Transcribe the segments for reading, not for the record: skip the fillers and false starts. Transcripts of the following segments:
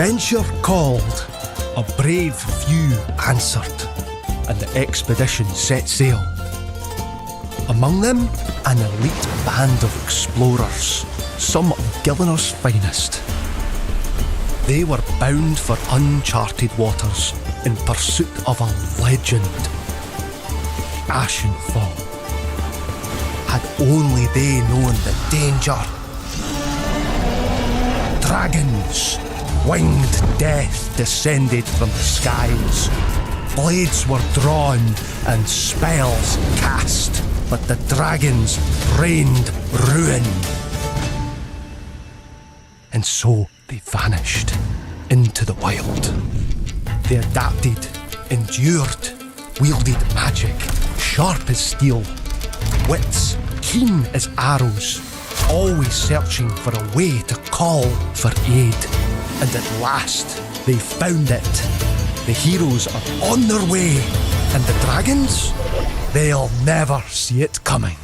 Adventure called, a brave few answered, and the expedition set sail. Among them, an elite band of explorers, some of Gillinor's finest. They were bound for uncharted waters in pursuit of a legend. Ashenfall. Had only they known the danger. Dragons! Winged death descended from the skies. Blades were drawn and spells cast, but the dragons rained ruin. And so they vanished into the wild. They adapted, endured, wielded magic, sharp as steel, wits keen as arrows, always searching for a way to call for aid. And at last, they found it. The heroes are on their way, and the dragons, they'll never see it coming.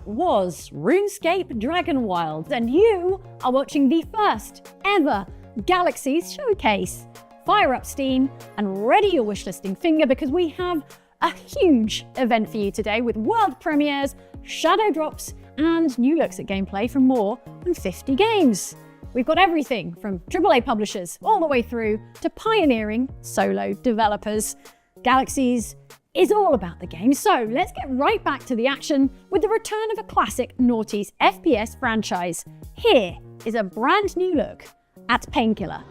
Was RuneScape Dragonwilds, and you are watching the first ever Galaxies Showcase. Fire up Steam and ready your wishlisting finger, because we have a huge event for you today with world premieres, shadow drops, and new looks at gameplay from more than 50 games. We've got everything from AAA publishers all the way through to pioneering solo developers. Galaxies is all about the game, so let's get right back to the action with the return of a classic noughties FPS franchise. Here is a brand new look at Painkiller.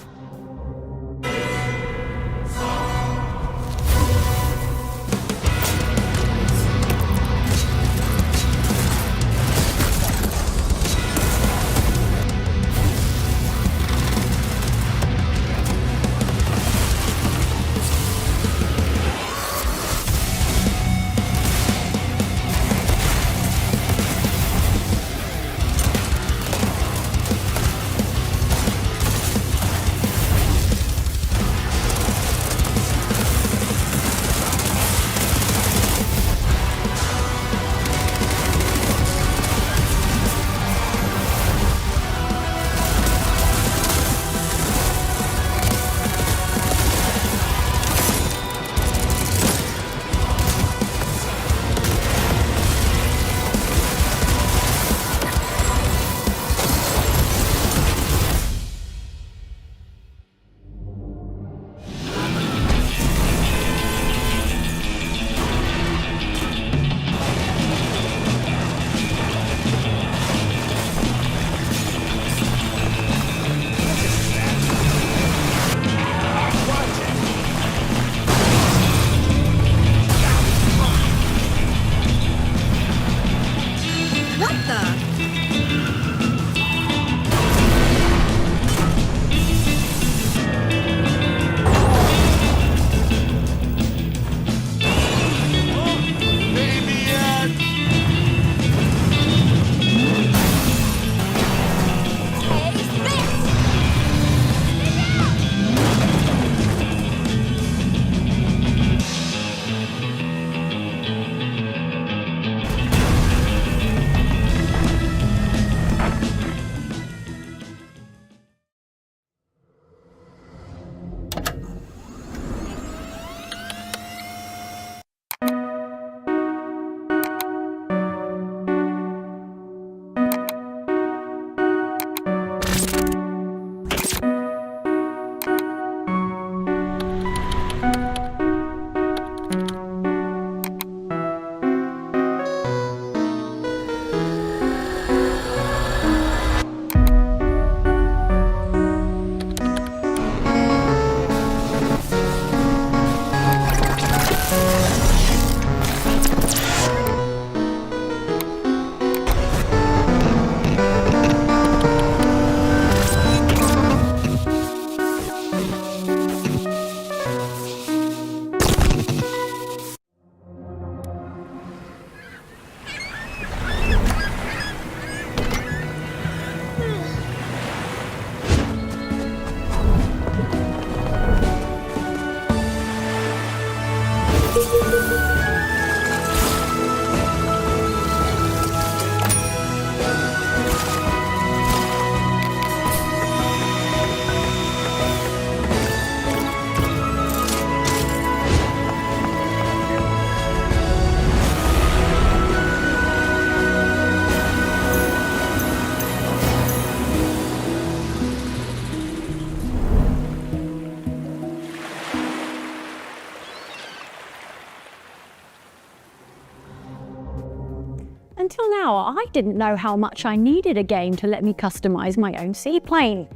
Until now, I didn't know how much I needed a game to let me customize my own seaplane.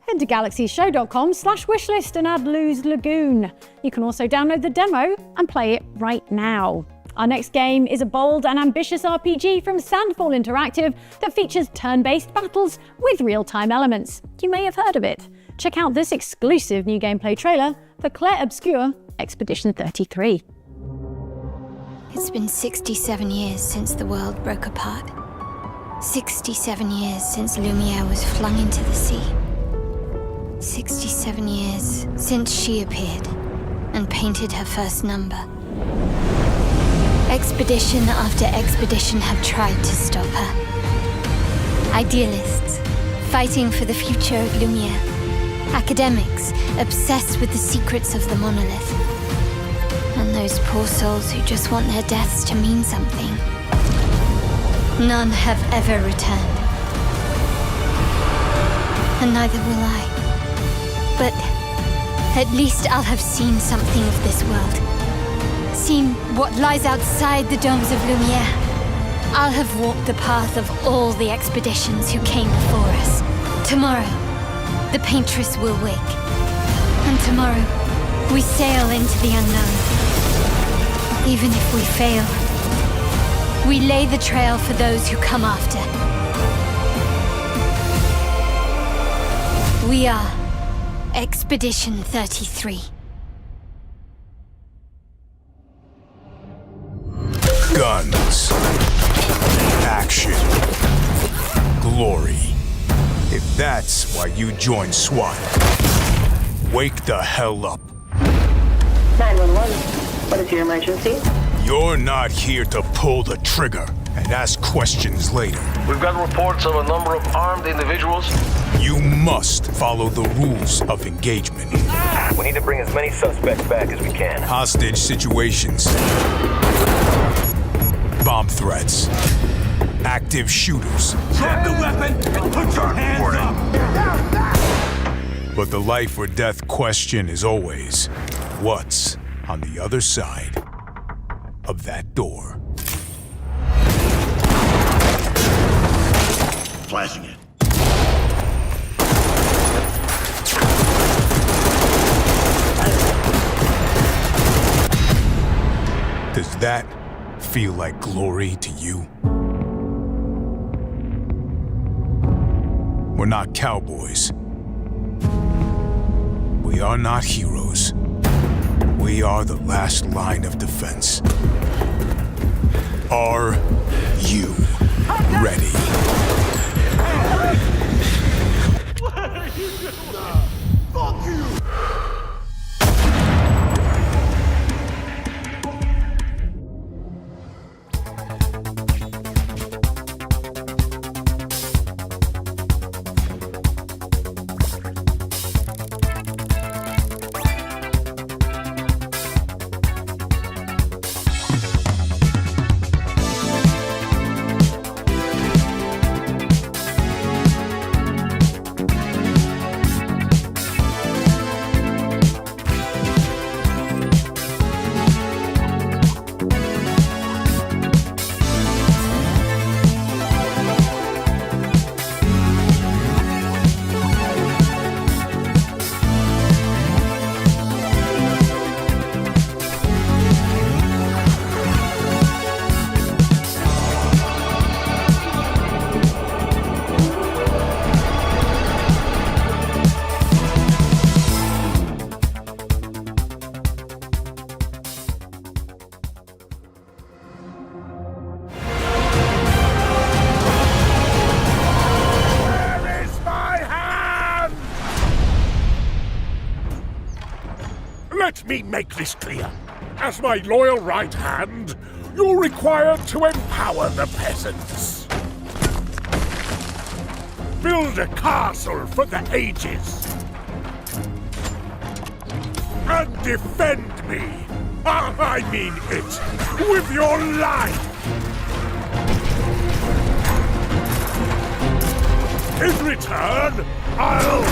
Head to galaxiesshow.com/wishlist and add Lou's Lagoon. You can also download the demo and play it right now. Our next game is a bold and ambitious RPG from Sandfall Interactive that features turn-based battles with real-time elements. You may have heard of it. Check out this exclusive new gameplay trailer for Clair Obscur Expedition 33. It's been 67 years since the world broke apart. 67 years since Lumiere was flung into the sea. 67 years since she appeared and painted her first number. Expedition after expedition have tried to stop her. Idealists, fighting for the future of Lumiere. Academics, obsessed with the secrets of the monolith. And those poor souls who just want their deaths to mean something. None have ever returned. And neither will I. But at least I'll have seen something of this world. Seen what lies outside the domes of Lumiere. I'll have walked the path of all the expeditions who came before us. Tomorrow, the paintress will wake. And tomorrow, we sail into the unknown. Even if we fail, we lay the trail for those who come after. We are Expedition 33. Guns. Action. Glory. If that's why you joined SWAT, wake the hell up. 911. What is your emergency? You're not here to pull the trigger and ask questions later. We've got reports of a number of armed individuals. You must follow the rules of engagement. We need to bring as many suspects back as we can. Hostage situations. Bomb threats. Active shooters. Drop the weapon and put your hands up! But the life or death question is always, what's on the other side of that door? Flashing it. Does that feel like glory to you? We're not cowboys. We are not heroes. We are the last line of defense. Are you ready? Fuck you! Let me make this clear. As my loyal right hand, you're required to empower the peasants. Build a castle for the ages. And defend me. I mean it. With your life. In return, I'll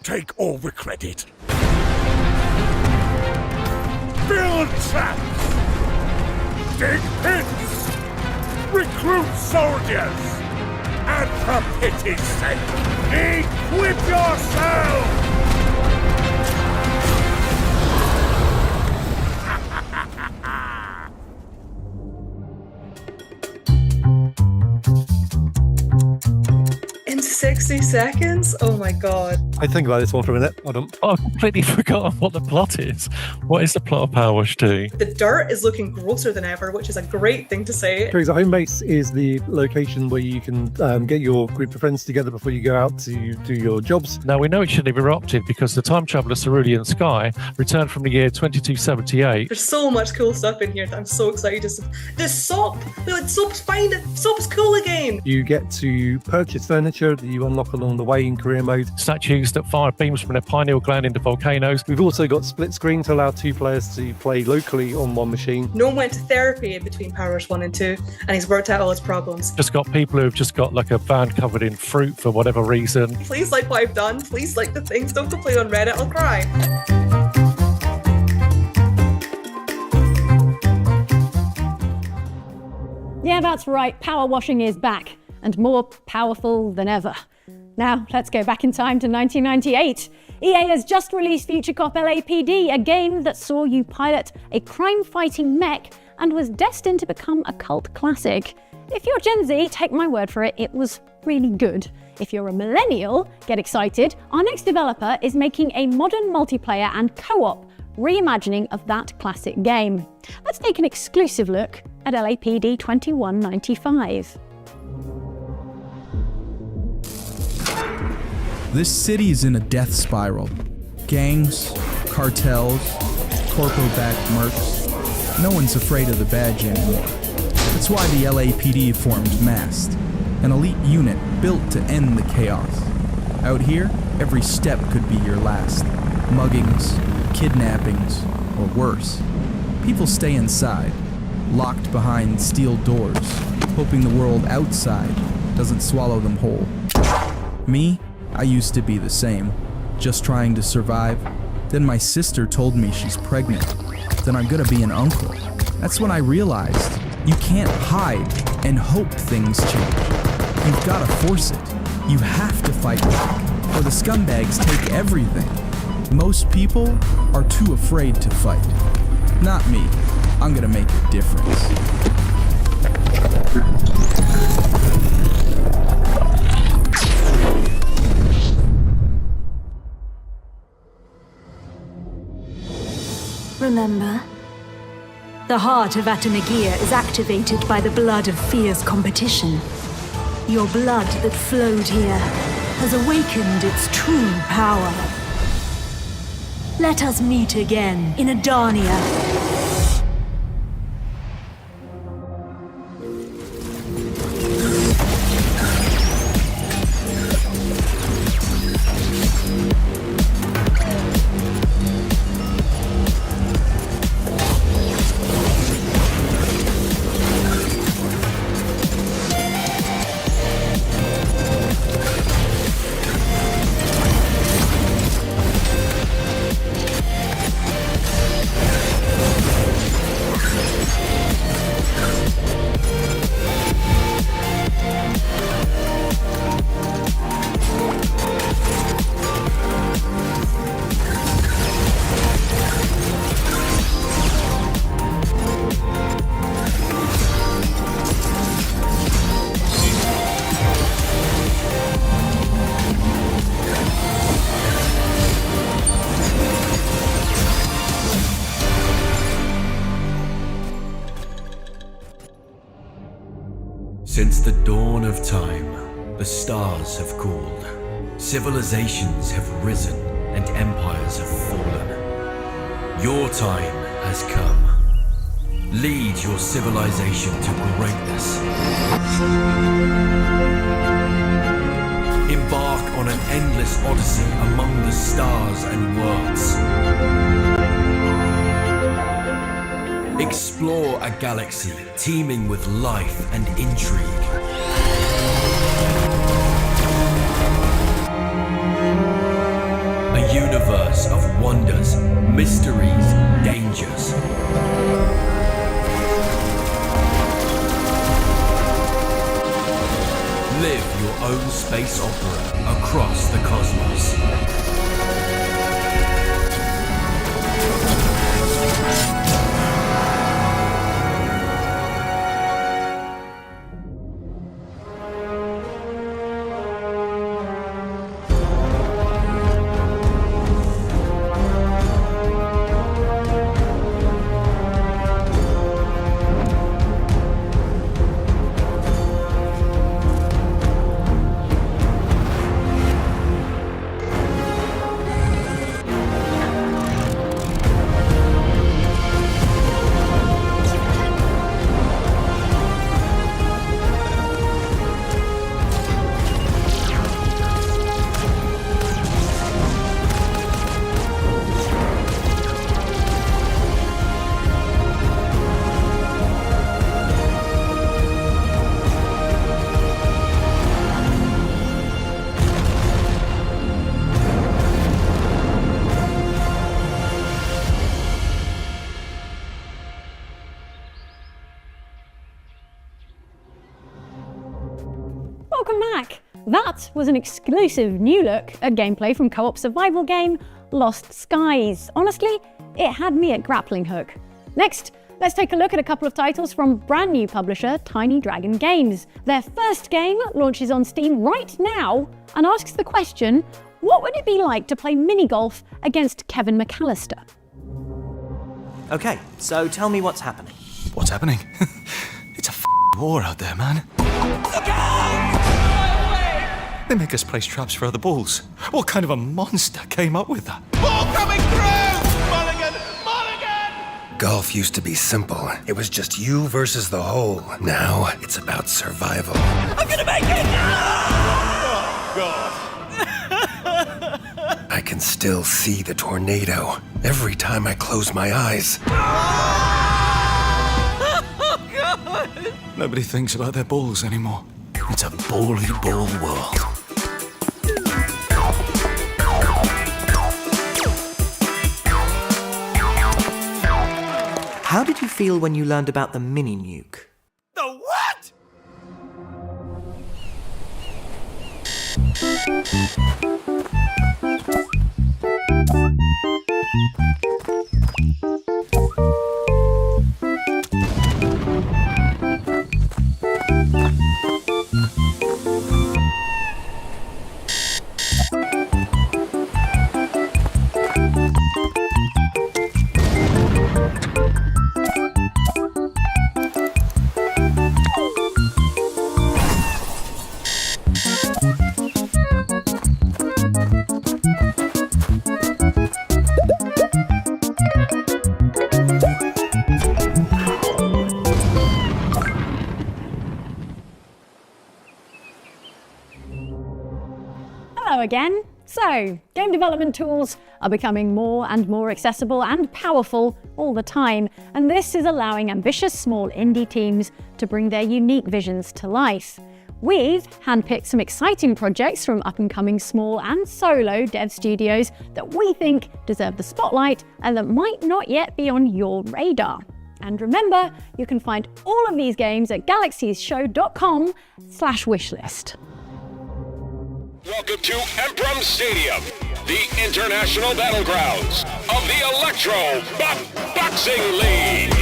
take all the credit. Build traps! Dig pits! recruit soldiers! And for pity's sake, equip yourselves! In 60 seconds? Oh my god. I think about this one for a minute. Hold on. I've completely forgotten what the plot is. What is the plot of PowerWash 2? The dirt is looking grosser than ever, which is a great thing to say. The home base is the location where you can get your group of friends together before you go out to do your jobs. Now, we know it should have erupted because the time traveller Cerulean Sky returned from the year 2278. There's so much cool stuff in here that I'm so excited to see. There's soap! Soap's fine! Soap's cool again! You get to purchase furniture that you unlock along the way in career mode. Statues that fire beams from their pineal gland into volcanoes. We've also got split screen to allow 2 players to play locally on one machine. No one went to therapy in between PowerWash 1 and 2, and he's worked out all his problems. Just got people who've just got like a van covered in fruit for whatever reason. Please like what I've done. Please like the things. Don't complain on Reddit. I'll cry. Yeah, that's right. Power washing is back and more powerful than ever. Now, let's go back in time to 1998. EA has just released Future Cop LAPD, a game that saw you pilot a crime-fighting mech and was destined to become a cult classic. If you're Gen Z, take my word for it, it was really good. If you're a millennial, get excited. Our next developer is making a modern multiplayer and co-op reimagining of that classic game. Let's take an exclusive look at LAPD 2195. This city is in a death spiral. Gangs, cartels, corpo-backed mercs. No one's afraid of the badge anymore. That's why the LAPD formed MAST, an elite unit built to end the chaos. Out here, every step could be your last. Muggings, kidnappings, or worse. People stay inside, locked behind steel doors, hoping the world outside doesn't swallow them whole. Me? I used to be the same, just trying to survive. Then my sister told me she's pregnant. Then I'm gonna be an uncle. That's when I realized you can't hide and hope things change. You've gotta force it. You have to fight back, or the scumbags take everything. Most people are too afraid to fight. Not me. I'm gonna make a difference. Remember? The heart of Atanagia is activated by the blood of fierce competition. Your blood that flowed here has awakened its true power. Let us meet again in Adania. Since the dawn of time, the stars have cooled. Civilizations have risen and empires have fallen. Your time has come. Lead your civilization to greatness. Embark on an endless odyssey among the stars and worlds. Explore a galaxy teeming with life and intrigue. A universe of wonders, mysteries, dangers. space opera across the cosmos. Welcome back! That was an exclusive new look at gameplay from co-op survival game Lost Skies. Honestly, it had me at grappling hook. Next, let's take a look at a couple of titles from brand new publisher Tiny Dragon Games. Their first game launches on Steam right now and asks the question, what would it be like to play mini-golf against Kevin McAllister? Okay, so tell me what's happening. What's happening? It's a war out there, man. Look out! They make us place traps for other balls. What kind of a monster came up with that? Ball coming through! Mulligan! Mulligan! Golf used to be simple. It was just you versus the hole. Now it's about survival. I'm gonna make it! Oh, God. I can still see the tornado every time I close my eyes. Oh, God! Nobody thinks about their balls anymore. It's a bally ball world. How did you feel when you learned about the mini nuke? The what? Hello again. So, game development tools are becoming more and more accessible and powerful all the time, and this is allowing ambitious small indie teams to bring their unique visions to life. We've handpicked some exciting projects from up-and-coming small and solo dev studios that we think deserve the spotlight and that might not yet be on your radar. And remember, you can find all of these games at galaxiesshow.com/wishlist. Welcome to Empyreal Stadium, the international battlegrounds of the Electro Boxing League.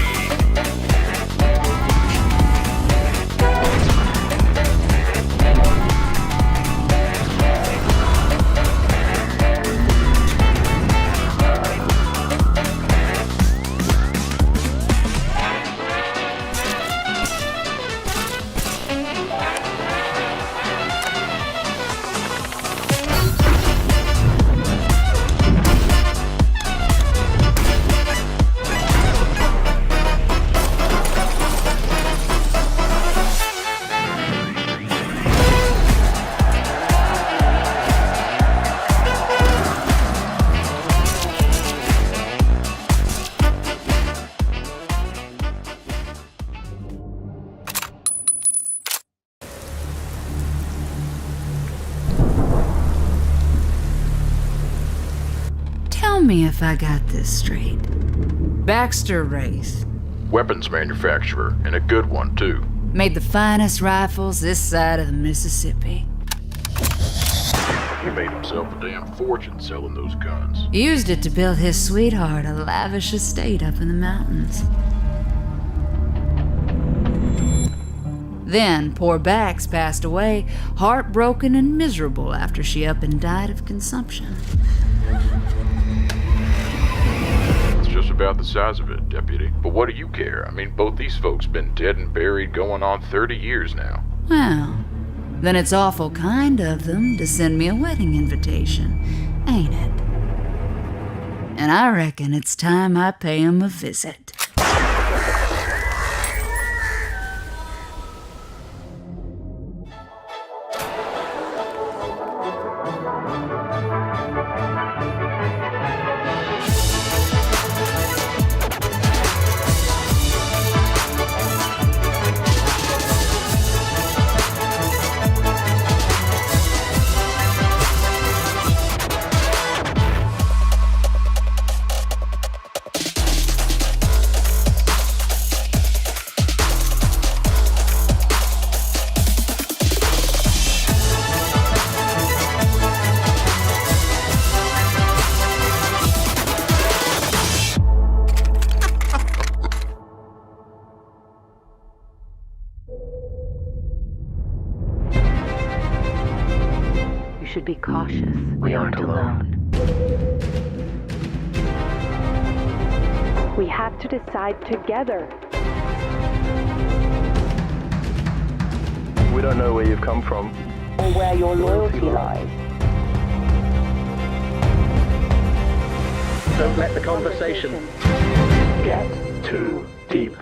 Tell me if I got this straight. Baxter Wraith Weapons manufacturer, and a good one, too. made the finest rifles this side of the Mississippi. He made himself a damn fortune selling those guns. Used it to build his sweetheart a lavish estate up in the mountains. Then, poor Bax passed away, heartbroken and miserable after she up and died of consumption. It's just about the size of it, Deputy. But what do you care? I mean, both these folks been dead and buried going on 30 years now. Well, then it's awful kind of them to send me a wedding invitation, ain't it? And I reckon it's time I pay 'em a visit. Be cautious. We aren't alone. We have to decide together. We don't know where you've come from. Or where your loyalty lies. Don't let the conversation get too deep.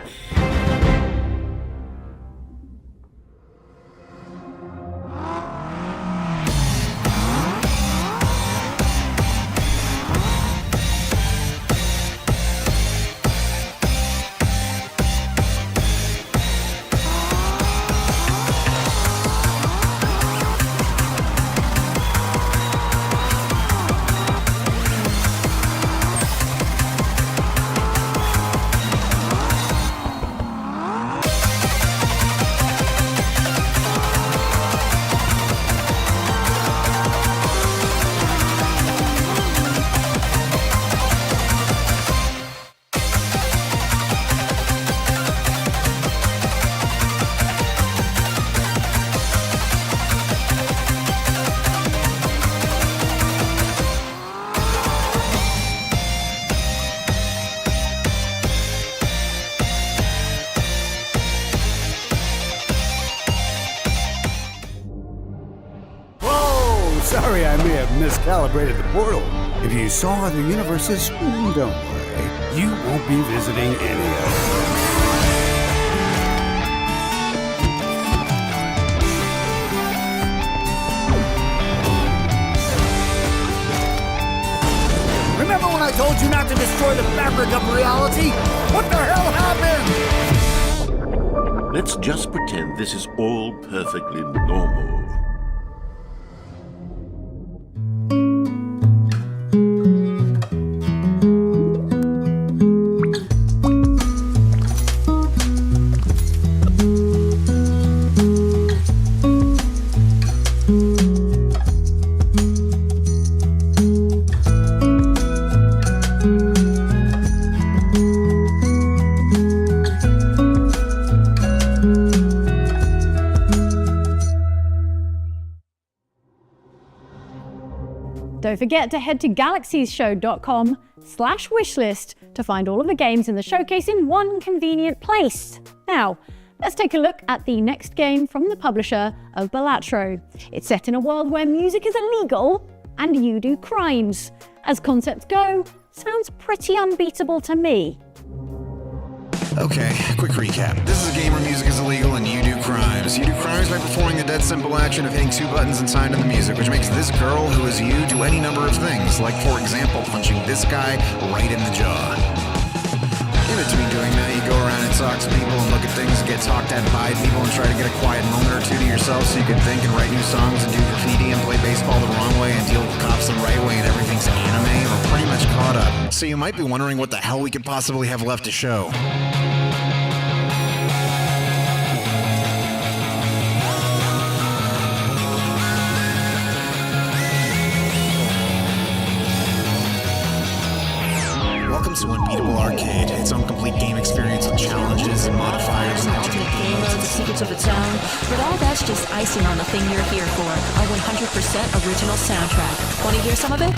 Sorry, I may have miscalibrated the portal. If you saw other universes, don't worry. You won't be visiting any of them. Remember when I told you not to destroy the fabric of reality? What the hell happened? Let's just pretend this is all perfectly normal. Don't forget to head to galaxiesshow.com/wishlist to find all of the games in the showcase in one convenient place. Now, let's take a look at the next game from the publisher of Electro. It's set in a world where music is illegal and you do crimes. As concepts go, sounds pretty unbeatable to me. Okay, quick recap. This is a game where music is illegal and you do crimes. You do crimes by performing the dead simple action of hitting two buttons and signing the music, which makes this girl who is you do any number of things, like for example, punching this guy right in the jaw. In between doing that, you go around and talk to people and look at things and get talked at by people and try to get a quiet moment or two to yourself so you can think and write new songs and do graffiti and play baseball the wrong way and deal with cops the right way and everything's anime. We're pretty much caught up. So you might be wondering what the hell we could possibly have left to show. to Unbeatable Arcade, its own complete game experience with challenges and modifiers and ultimate game modes, secrets of its own. But all that's just icing on the thing you're here for. Our 100% original soundtrack. Want to hear some of it?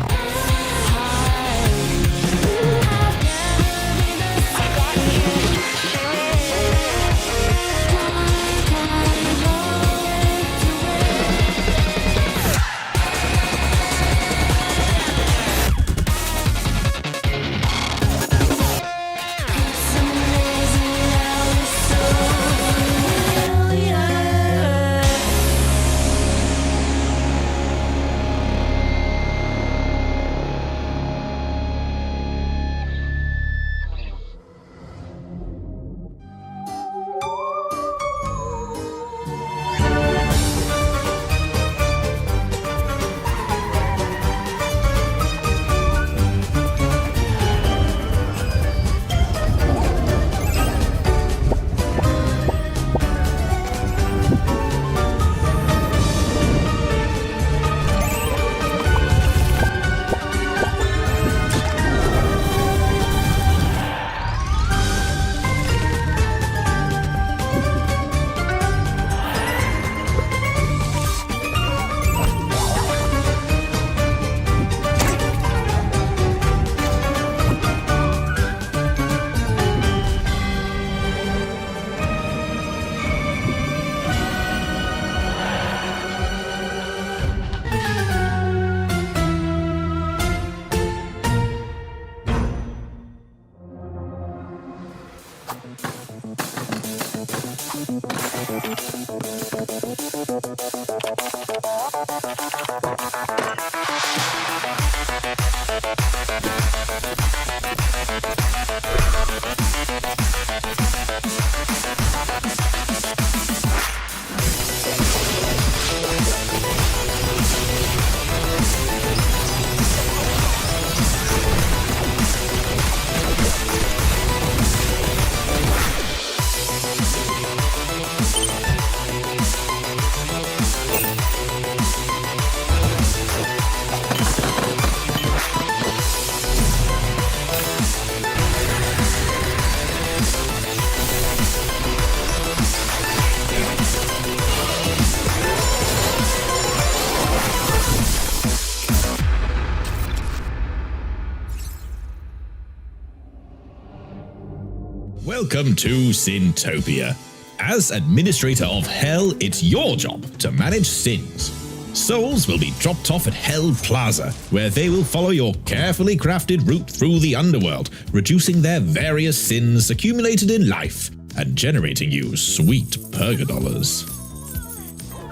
Welcome to Sintopia. As Administrator of Hell, it's your job to manage sins. Souls will be dropped off at Hell Plaza, where they will follow your carefully crafted route through the underworld, reducing their various sins accumulated in life and generating you sweet purgadollars.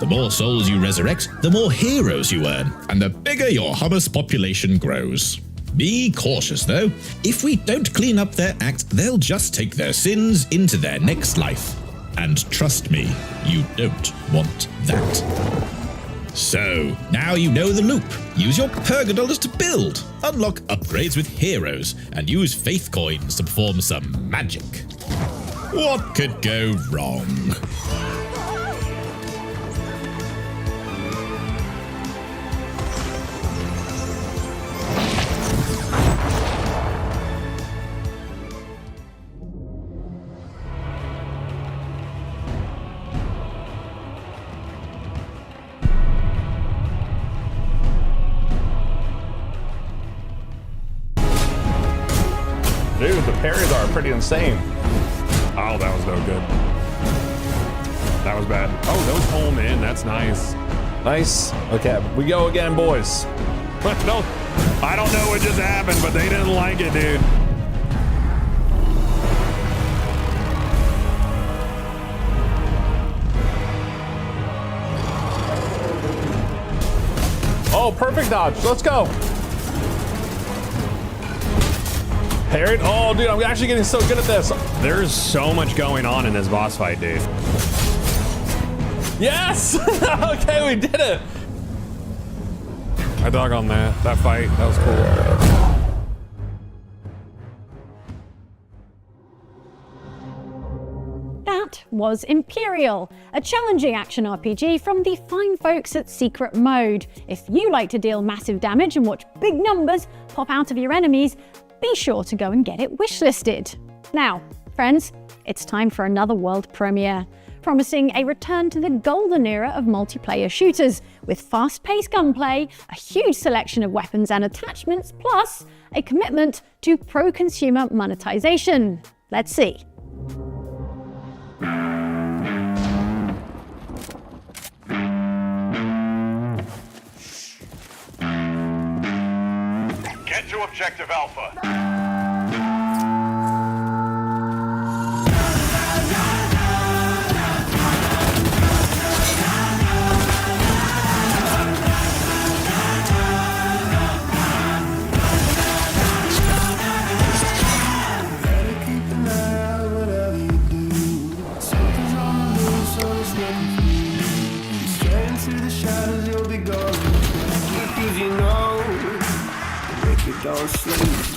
The more souls you resurrect, the more heroes you earn, and the bigger your hummus population grows. Be cautious though. If we don't clean up their act, they'll just take their sins into their next life. And trust me, you don't want that. So, now you know the loop. Use your purgadollars to build, unlock upgrades with heroes, and use faith coins to perform some magic. What could go wrong? Dude, the parries are pretty insane. Oh, that was no good. That was bad. Oh, those home in. That's nice. Nice. Okay, we go again, boys. No, I don't know what just happened, but they didn't like it, dude. Oh, perfect dodge. Let's go. Parried. Oh, dude, I'm actually getting so good at this. There's so much going on in this boss fight, dude. Yes! Okay, we did it. I dug on that fight. That was cool. That was Empyreal, a challenging action RPG from the fine folks at Secret Mode. If you like to deal massive damage and watch big numbers pop out of your enemies, be sure to go and get it wishlisted. Now, friends, it's time for another world premiere, promising a return to the golden era of multiplayer shooters, with fast-paced gunplay, a huge selection of weapons and attachments, plus a commitment to pro-consumer monetization. Let's see. Get to Objective Alpha. Don't sleep.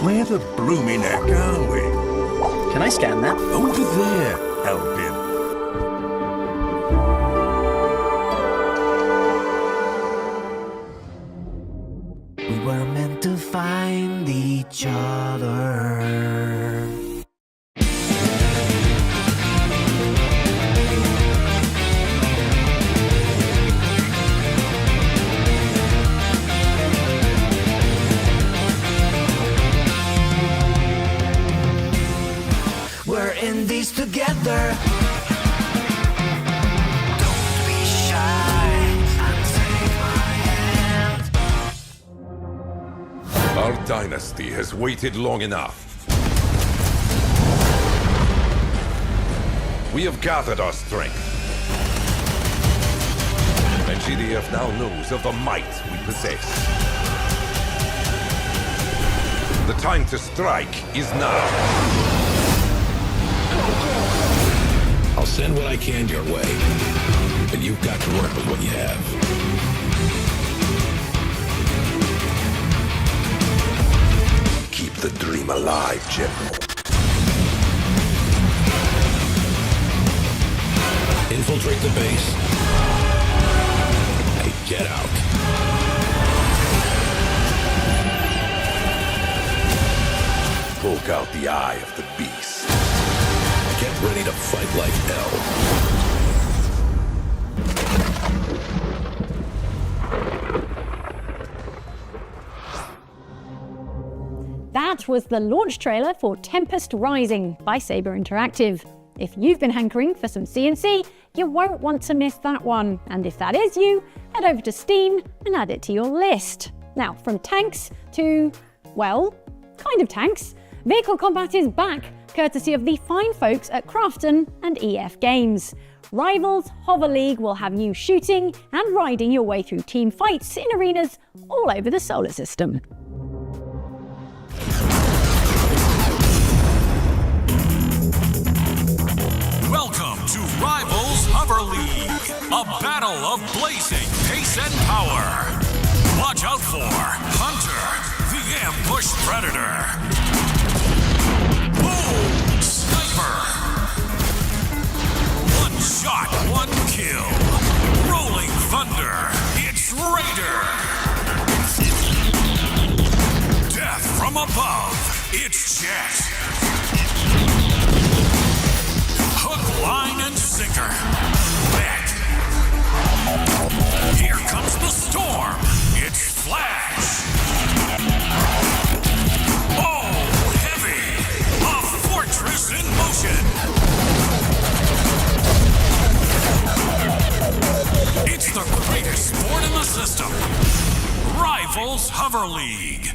Where the blooming heck are we? Can I scan that? Over there, Elpin. We were meant to find each other. We're in this together. Don't be shy and take my hand. Our dynasty has waited long enough. We have gathered our strength. And GDF now knows of the might we possess. The time to strike is now. I'll send what I can your way, but you've got to work with what you have. Keep the dream alive, General. Infiltrate the base. Hey, get out. Poke out the eye of the beast. Get ready to fight like hell. That was the launch trailer for Tempest Rising by Saber Interactive. If you've been hankering for some CNC, you won't want to miss that one. And if that is you, head over to Steam and add it to your list. Now, from tanks to, well, kind of tanks, vehicle combat is back courtesy of the fine folks at Crafton and EF Games. Rivals Hover League will have you shooting and riding your way through team fights in arenas all over the solar system. Welcome to Rivals Hover League, a battle of blazing pace and power. Watch out for Hunter, the ambush predator. Boom, sniper. One shot, one kill. Rolling thunder, it's Raider. Death from above, it's Jet. Hook, line, and sinker. Bet. Here comes the storm. It's Flash. Oh, heavy. A fortress in motion. It's the greatest sport in the system. Rivals Hover League.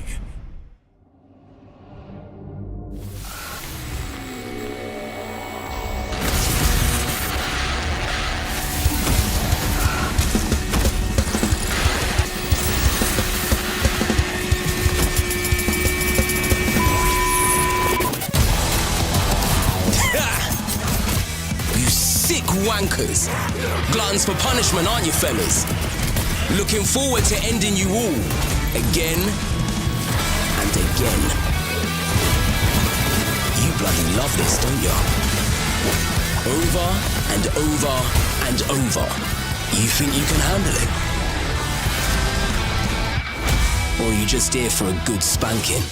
Wankers. Gluttons for punishment, aren't you, fellas? Looking forward to ending you all. Again and again. You bloody love this, don't you? Over and over and over. You think you can handle it? Or are you just here for a good spanking?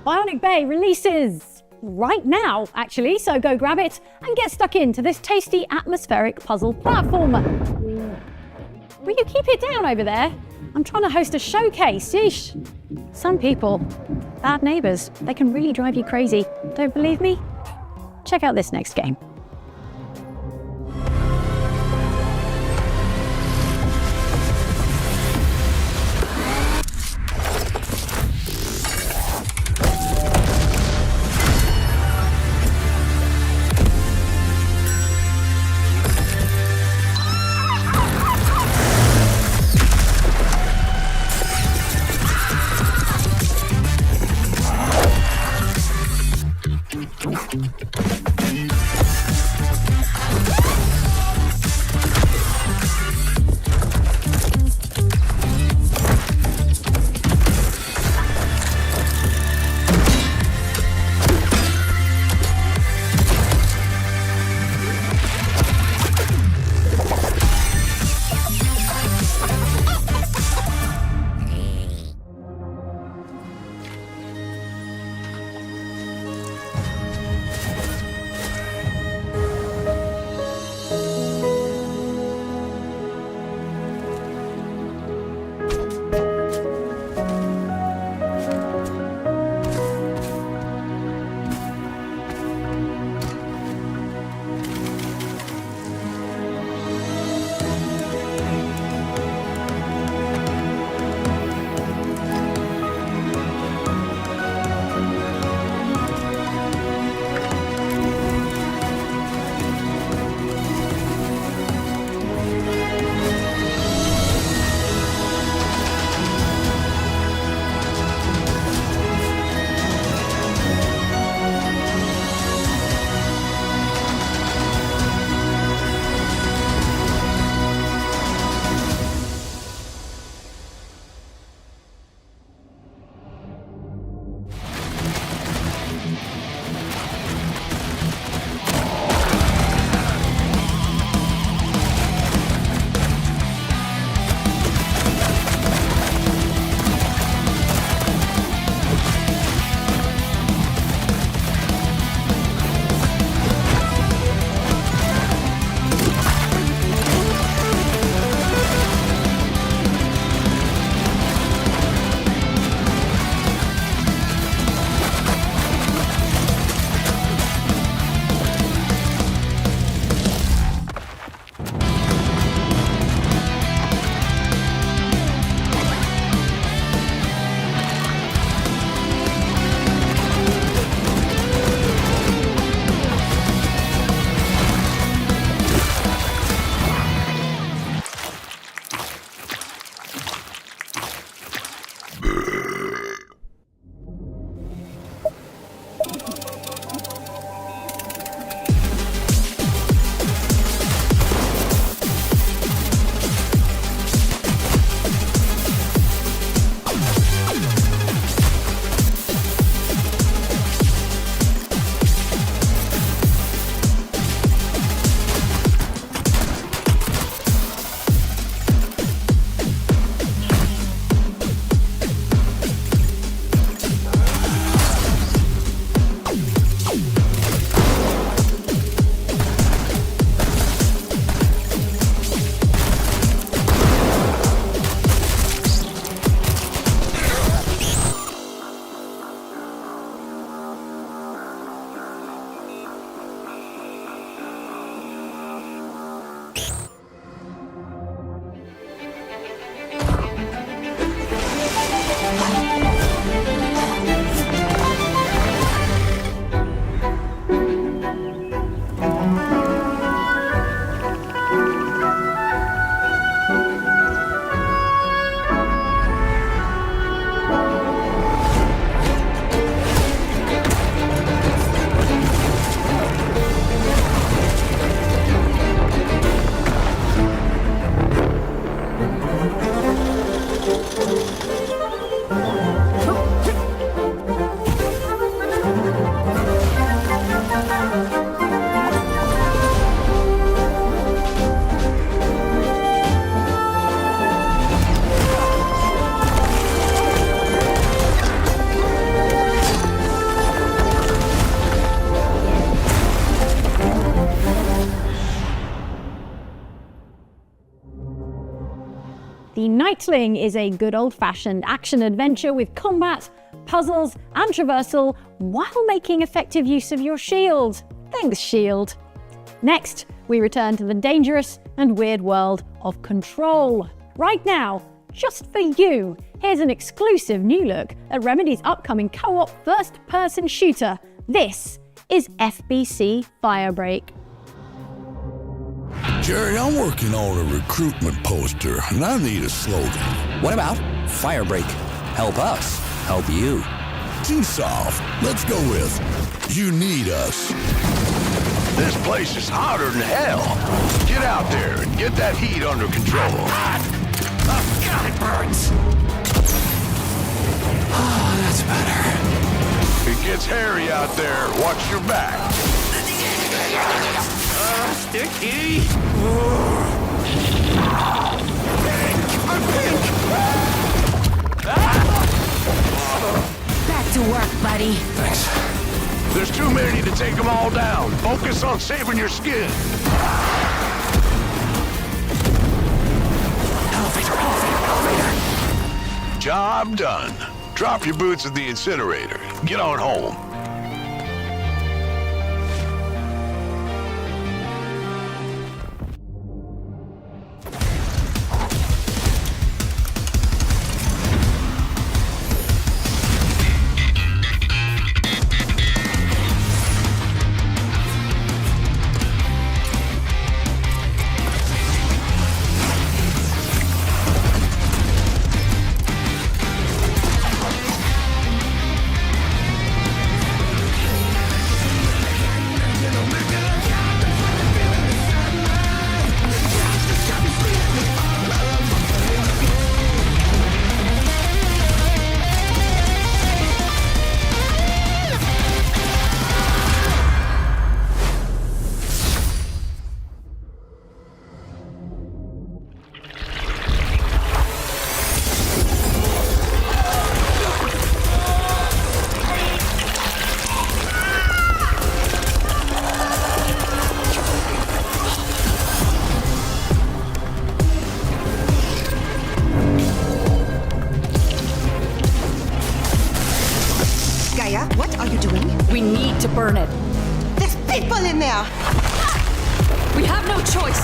Bionic Bay releases right now, actually, so go grab it and get stuck into this tasty atmospheric puzzle platformer. Will you keep it down over there? I'm trying to host a showcase, yeesh. Some people, bad neighbors, they can really drive you crazy. Don't believe me? Check out this next game. Nightling is a good old-fashioned action-adventure with combat, puzzles, and traversal while making effective use of your shield. Thanks, shield. Next, we return to the dangerous and weird world of Control. Right now, just for you, here's an exclusive new look at Remedy's upcoming co-op first-person shooter. This is FBC Firebreak. Jerry, I'm working on a recruitment poster, and I need a slogan. What about Firebreak? Help us, help you. Too soft. Let's go with you need us. This place is hotter than hell. Get out there and get that heat under control. Oh, God, it burns. Oh, that's better. It gets hairy out there. Watch your back. Sticky. Back to work, buddy. Thanks. There's too many to take them all down. Focus on saving your skin. Elevator. Job done. Drop your boots at the incinerator. Get on home. Burn it. There's people in there! We have no choice!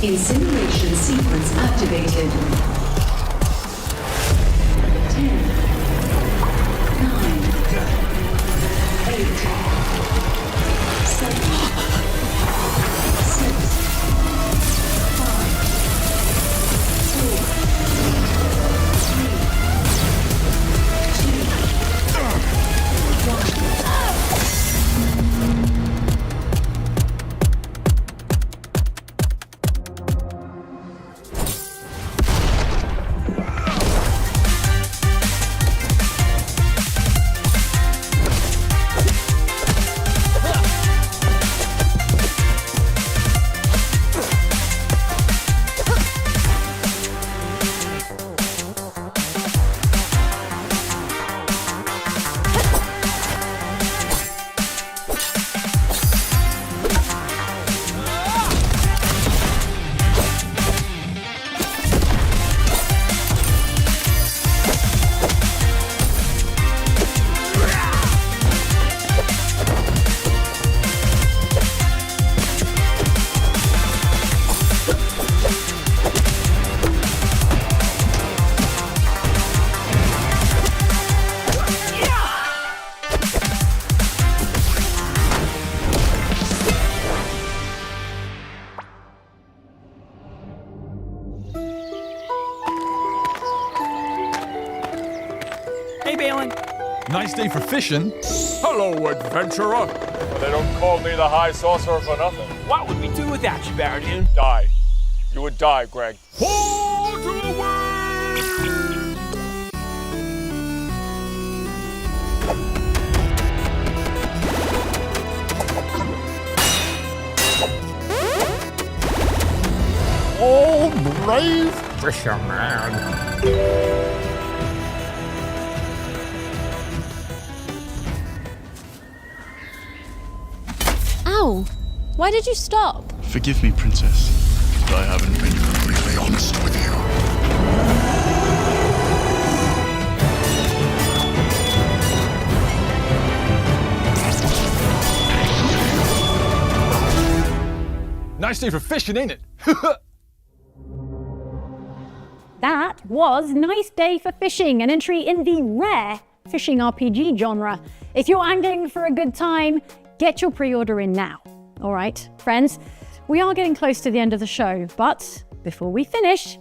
Incineration sequence activated. 10, 9, 8, 7, 6, 5, 4, 3, 2, 1. Nice day for fishing. Hello, adventurer. They don't call me the High Sorcerer for nothing. What would we do without you, Baron? Die. You would die, Greg. Hold away! Oh, brave fisherman. Ow! Why did you stop? Forgive me, Princess, but I haven't been completely honest with you. Nice day for fishing, ain't it? That was Nice Day for Fishing, an entry in the rare fishing RPG genre. If you're angling for a good time, get your pre-order in now. All right, friends, we are getting close to the end of the show, but before we finish,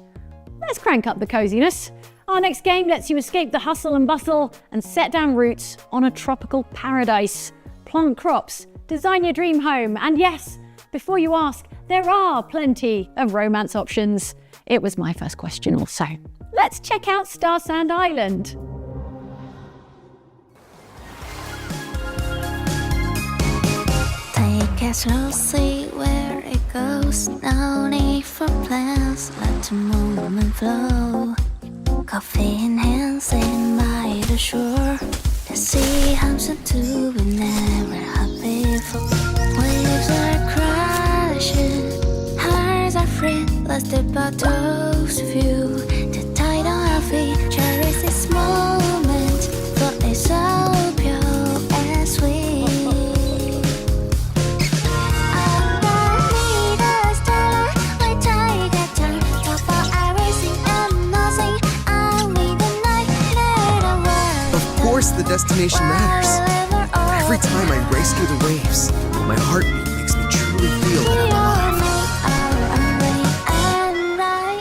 let's crank up the coziness. Our next game lets you escape the hustle and bustle and set down roots on a tropical paradise. Plant crops, design your dream home, and yes, before you ask, there are plenty of romance options. It was my first question also. Let's check out Star Sand Island. Take it slow, see where it goes. No need for plans, let the moment flow. Coffee in hand, sitting by the shore. The sea hums into we never had before. Waves are crashing, hearts are free. Let's dip our toes with you. The tide on our feet, cherish this moment. For it's so pure and sweet. The destination matters. Every time I race through the waves, my heartbeat makes me truly feel that I'm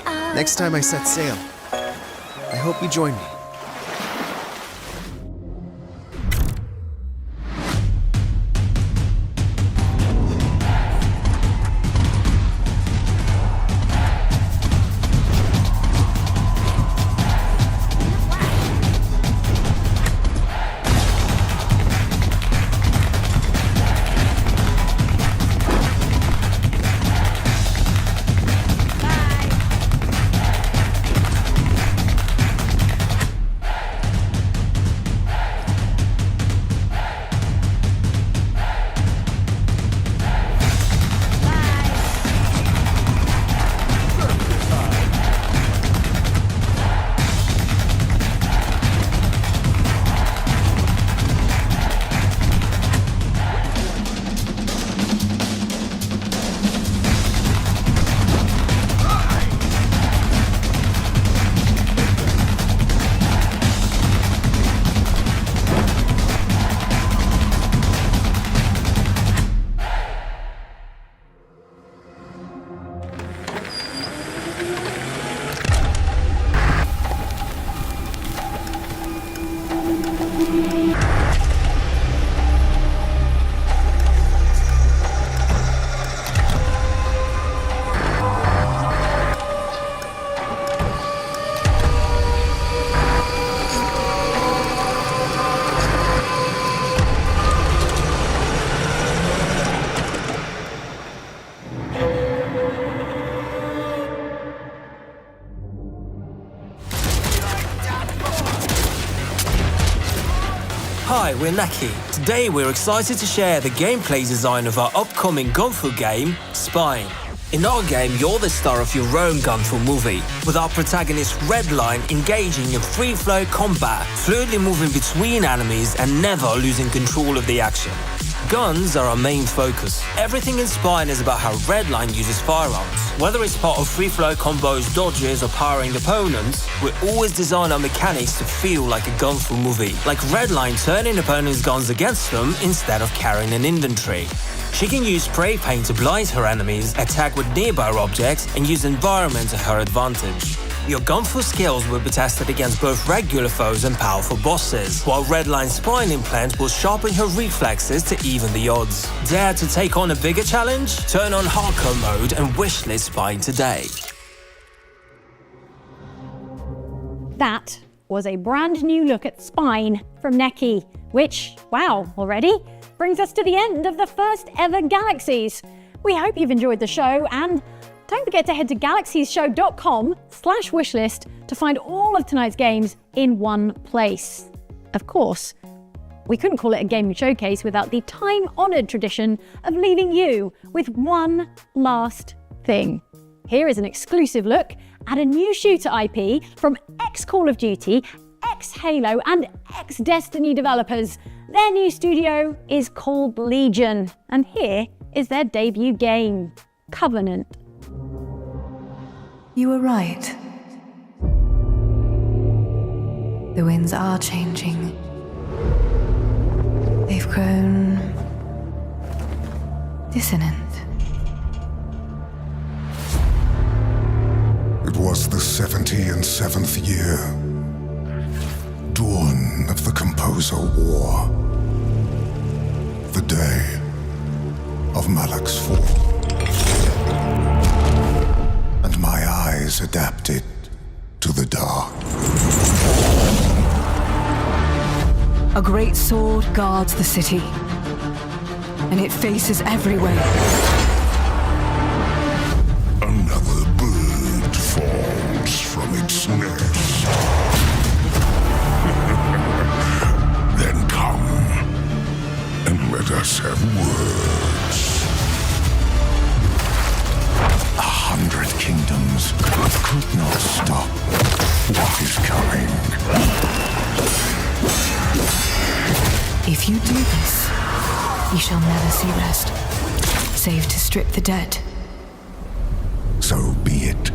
alive. Next time I set sail, I hope you join me. Hi, we're Naki. Today we're excited to share the gameplay design of our upcoming Gunfu game, Spine. In our game, you're the star of your own Gunfu movie, with our protagonist Redline engaging in free-flow combat, fluidly moving between enemies and never losing control of the action. Guns are our main focus. Everything in Spine is about how Redline uses firearms. Whether it's part of free-flow combos, dodges, or powering opponents, we always design our mechanics to feel like a Gunfu movie, like Redline turning opponents' guns against them instead of carrying an inventory. She can use spray paint to blind her enemies, attack with nearby objects, and use environment to her advantage. Your Gunfu skills will be tested against both regular foes and powerful bosses, while Redline's spine implant will sharpen her reflexes to even the odds. Dare to take on a bigger challenge? Turn on hardcore mode and wishlist Spine today. That was a brand new look at Spine from Neki, which, wow, already brings us to the end of the first ever Galaxies. We hope you've enjoyed the show, and don't forget to head to galaxiesshow.com/wishlist to find all of tonight's games in one place. Of course, we couldn't call it a gaming showcase without the time-honored tradition of leaving you with one last thing. Here is an exclusive look add a new shooter IP from ex-Call of Duty, ex-Halo and ex-Destiny developers. Their new studio is called Legion, and here is their debut game, Covenant. You were right. The winds are changing. They've grown dissonant. It was the 77th year, dawn of the Composer War, the day of Malak's fall, and my eyes adapted to the dark. A great sword guards the city, and it faces everywhere. Another bird falls from its nest. Then come, and let us have words. 100 kingdoms could not stop what is coming. If you do this, you shall never see rest, save to strip the dead. So be it.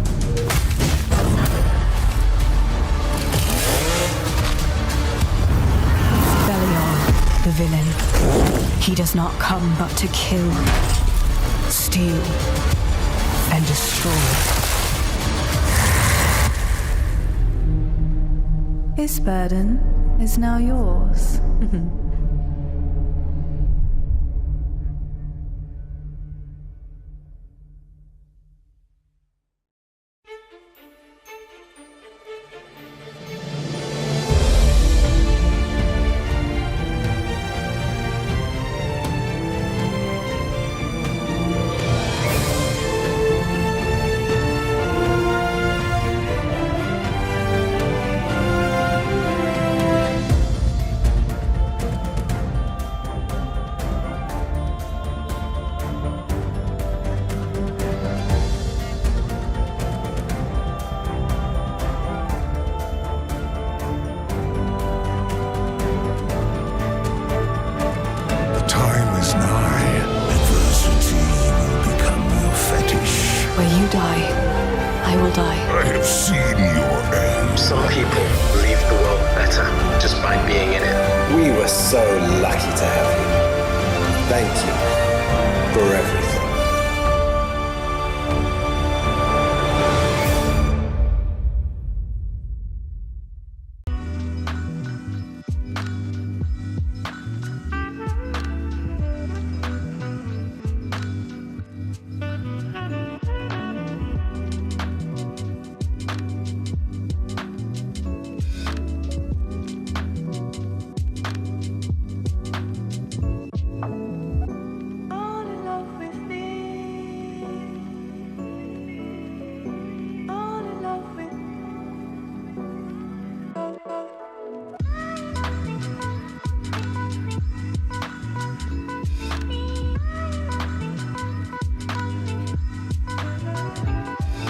Belial, the villain. He does not come but to kill, steal, and destroy. His burden is now yours. We were so lucky to have you. Thank you for everything.